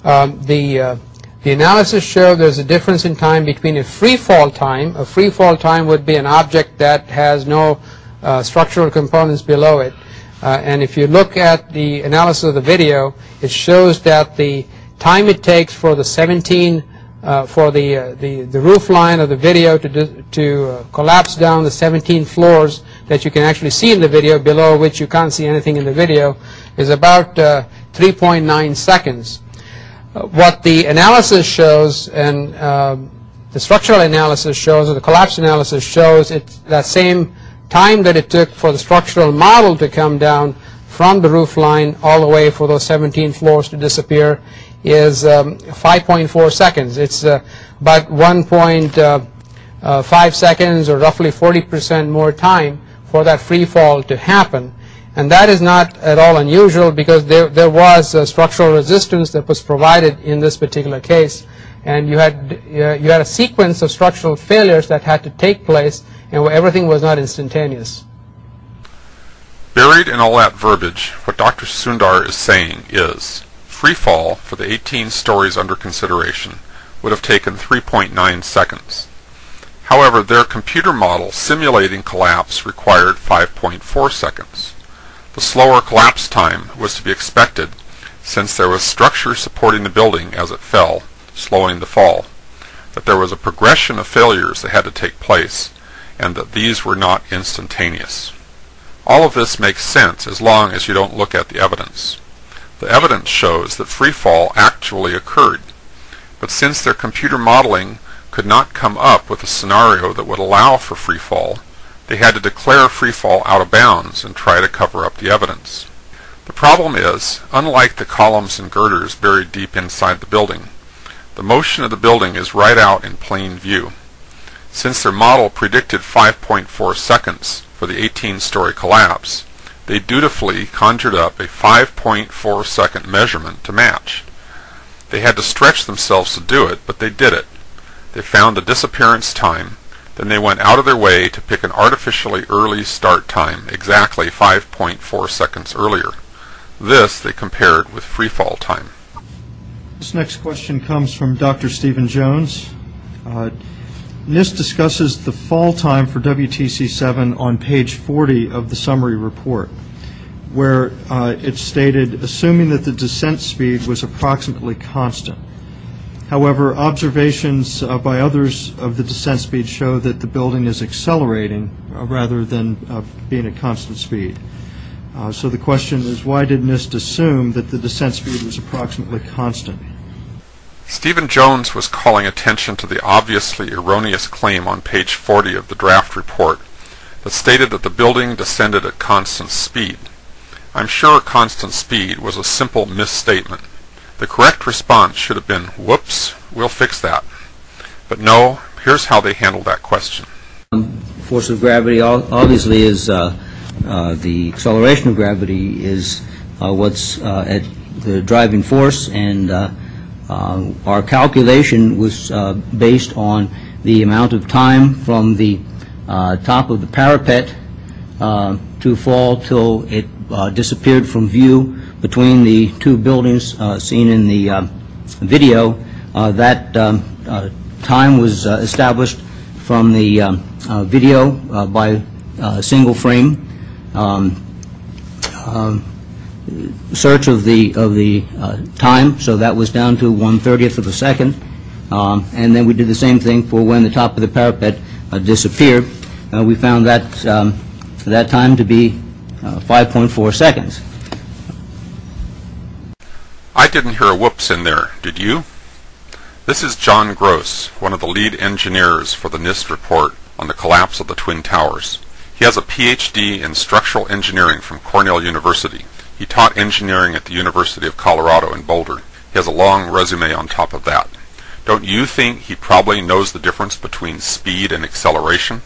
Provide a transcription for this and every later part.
The analysis showed there's a difference in time between a free fall time. A free fall time would be an object that has no structural components below it. And if you look at the analysis of the video, it shows that the time it takes for the 17 for the roof line of the video to collapse down the 17 floors that you can actually see in the video, below which you can't see anything in the video, is about 3.9 seconds. What the analysis shows, and the structural analysis shows, or the collapse analysis shows, it's that same time that it took for the structural model to come down from the roof line all the way for those 17 floors to disappear is 5.4 seconds. It's about 1.5 seconds, or roughly 40% more time for that free fall to happen. And that is not at all unusual, because there was structural resistance that was provided in this particular case, and you had a sequence of structural failures that had to take place, and where everything was not instantaneous. Buried in all that verbiage, what Dr. Sundar is saying is, free fall for the 18 stories under consideration would have taken 3.9 seconds. However, their computer model simulating collapse required 5.4 seconds. The slower collapse time was to be expected, since there was structure supporting the building as it fell, slowing the fall, that there was a progression of failures that had to take place, and that these were not instantaneous. All of this makes sense as long as you don't look at the evidence. The evidence shows that free fall actually occurred, but since their computer modeling could not come up with a scenario that would allow for free fall, they had to declare free fall out of bounds and try to cover up the evidence. The problem is, unlike the columns and girders buried deep inside the building, the motion of the building is right out in plain view. Since their model predicted 5.4 seconds for the 18-story collapse, they dutifully conjured up a 5.4 second measurement to match. They had to stretch themselves to do it, but they did it. They found the disappearance time, then they went out of their way to pick an artificially early start time, exactly 5.4 seconds earlier. This they compared with free fall time. This next question comes from Dr. Stephen Jones. NIST discusses the fall time for WTC-7 on page 40 of the summary report, where it's stated, assuming that the descent speed was approximately constant. However, observations by others of the descent speed show that the building is accelerating rather than being at constant speed. So the question is, why did NIST assume that the descent speed was approximately constant? Stephen Jones was calling attention to the obviously erroneous claim on page 40 of the draft report that stated that the building descended at constant speed. I'm sure constant speed was a simple misstatement. The correct response should have been, whoops, we'll fix that. But no, here's how they handled that question. Force of gravity obviously is, the acceleration of gravity is what's at the driving force, and our calculation was based on the amount of time from the top of the parapet to fall till it disappeared from view between the two buildings seen in the video. That time was established from the video by single frame search of the time, so that was down to 1/30th of a second, and then we did the same thing for when the top of the parapet disappeared. We found that that time to be 5.4 seconds. I didn't hear a whoops in there, did you? This is John Gross, one of the lead engineers for the NIST report on the collapse of the Twin Towers. He has a PhD in structural engineering from Cornell University. He taught engineering at the University of Colorado in Boulder. He has a long resume on top of that. Don't you think he probably knows the difference between speed and acceleration?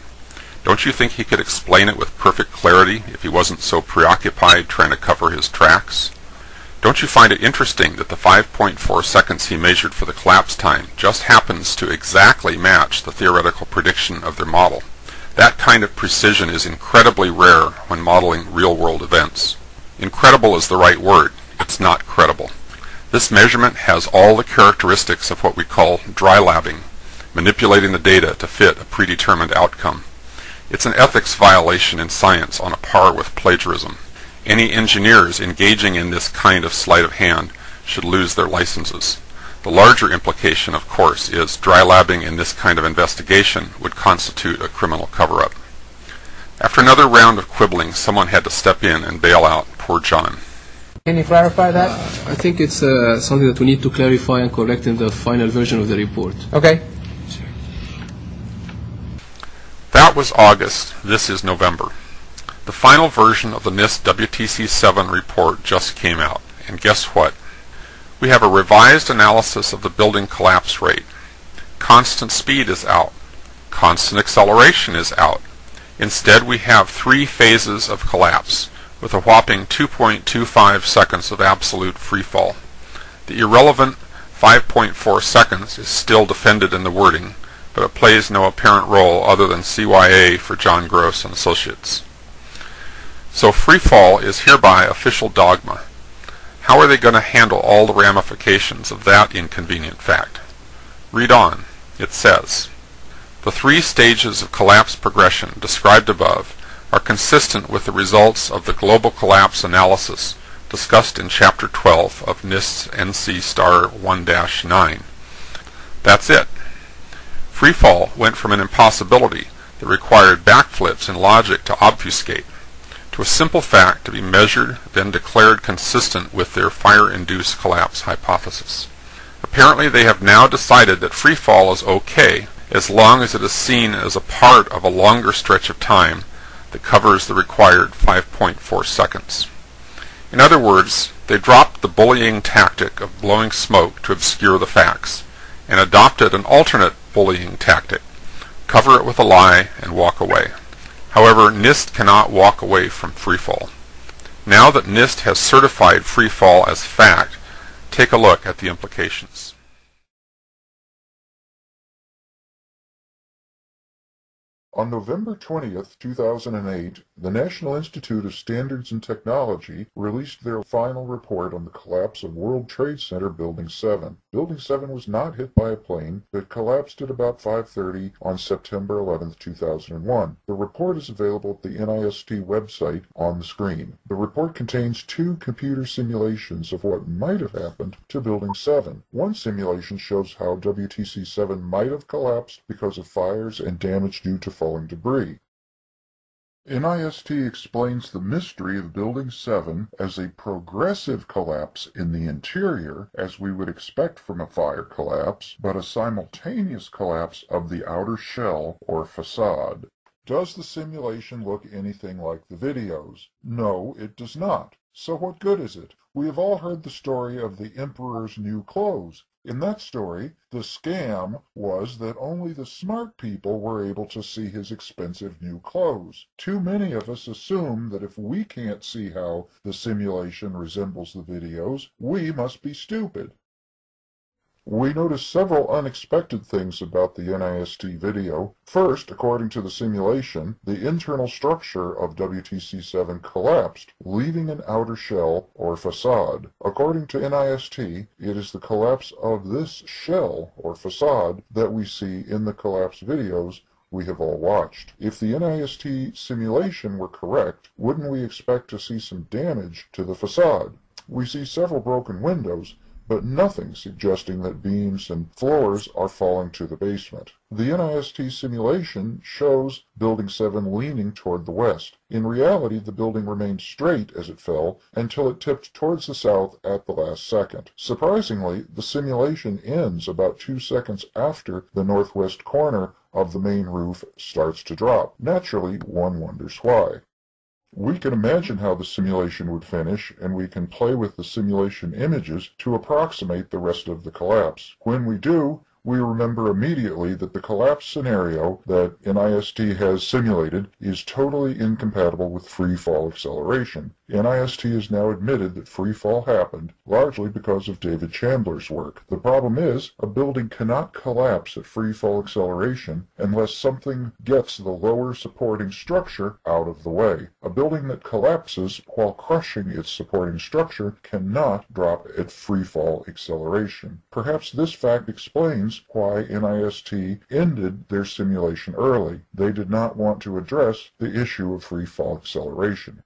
Don't you think he could explain it with perfect clarity if he wasn't so preoccupied trying to cover his tracks? Don't you find it interesting that the 5.4 seconds he measured for the collapse time just happens to exactly match the theoretical prediction of their model? That kind of precision is incredibly rare when modeling real-world events. Incredible is the right word. It's not credible. This measurement has all the characteristics of what we call dry labbing, manipulating the data to fit a predetermined outcome. It's an ethics violation in science on a par with plagiarism. Any engineers engaging in this kind of sleight of hand should lose their licenses. The larger implication, of course, is dry labbing in this kind of investigation would constitute a criminal cover-up. After another round of quibbling, someone had to step in and bail out poor John. Can you clarify that? I think it's something that we need to clarify and correct in the final version of the report. Okay. That was August. This is November. The final version of the NIST WTC7 report just came out. And guess what? We have a revised analysis of the building collapse rate. Constant speed is out. Constant acceleration is out. Instead, we have 3 phases of collapse, with a whopping 2.25 seconds of absolute freefall. The irrelevant 5.4 seconds is still defended in the wording, but it plays no apparent role other than CYA for John Gross and Associates. So freefall is hereby official dogma. How are they going to handle all the ramifications of that inconvenient fact? Read on. It says, the 3 stages of collapse progression described above are consistent with the results of the global collapse analysis discussed in Chapter 12 of NIST's NC Star 1-9. That's it. Freefall went from an impossibility that required backflips in logic to obfuscate, to a simple fact to be measured, then declared consistent with their fire-induced collapse hypothesis. Apparently they have now decided that freefall is okay as long as it is seen as a part of a longer stretch of time that covers the required 5.4 seconds. In other words, they dropped the bullying tactic of blowing smoke to obscure the facts, and adopted an alternate bullying tactic: cover it with a lie and walk away. However, NIST cannot walk away from freefall. Now that NIST has certified freefall as fact, take a look at the implications. On November 20th, 2008, the National Institute of Standards and Technology released their final report on the collapse of World Trade Center Building 7. Building 7 was not hit by a plane, but collapsed at about 5:30 on September 11th, 2001. The report is available at the NIST website on the screen. The report contains 2 computer simulations of what might have happened to Building 7. One simulation shows how WTC-7 might have collapsed because of fires and damage due to falling debris. NIST explains the mystery of Building 7 as a progressive collapse in the interior, as we would expect from a fire collapse, but a simultaneous collapse of the outer shell or facade. Does the simulation look anything like the videos? No, it does not. So what good is it? We have all heard the story of the Emperor's new clothes. In that story, the scam was that only the smart people were able to see his expensive new clothes. Too many of us assume that if we can't see how the simulation resembles the videos, we must be stupid. We noticed several unexpected things about the NIST video. First, according to the simulation, the internal structure of WTC-7 collapsed, leaving an outer shell or facade. According to NIST, it is the collapse of this shell or facade that we see in the collapse videos we have all watched. If the NIST simulation were correct, wouldn't we expect to see some damage to the facade? We see several broken windows, but nothing suggesting that beams and floors are falling to the basement. The NIST simulation shows Building 7 leaning toward the west. In reality, the building remained straight as it fell until it tipped towards the south at the last second. Surprisingly, the simulation ends about 2 seconds after the northwest corner of the main roof starts to drop. Naturally, one wonders why. We can imagine how the simulation would finish, and we can play with the simulation images to approximate the rest of the collapse. When we do, we remember immediately that the collapse scenario that NIST has simulated is totally incompatible with free fall acceleration. NIST has now admitted that free fall happened, largely because of David Chandler's work. The problem is, a building cannot collapse at free fall acceleration unless something gets the lower supporting structure out of the way. A building that collapses while crushing its supporting structure cannot drop at free fall acceleration. Perhaps this fact explains why NIST ended their simulation early. They did not want to address the issue of free fall acceleration.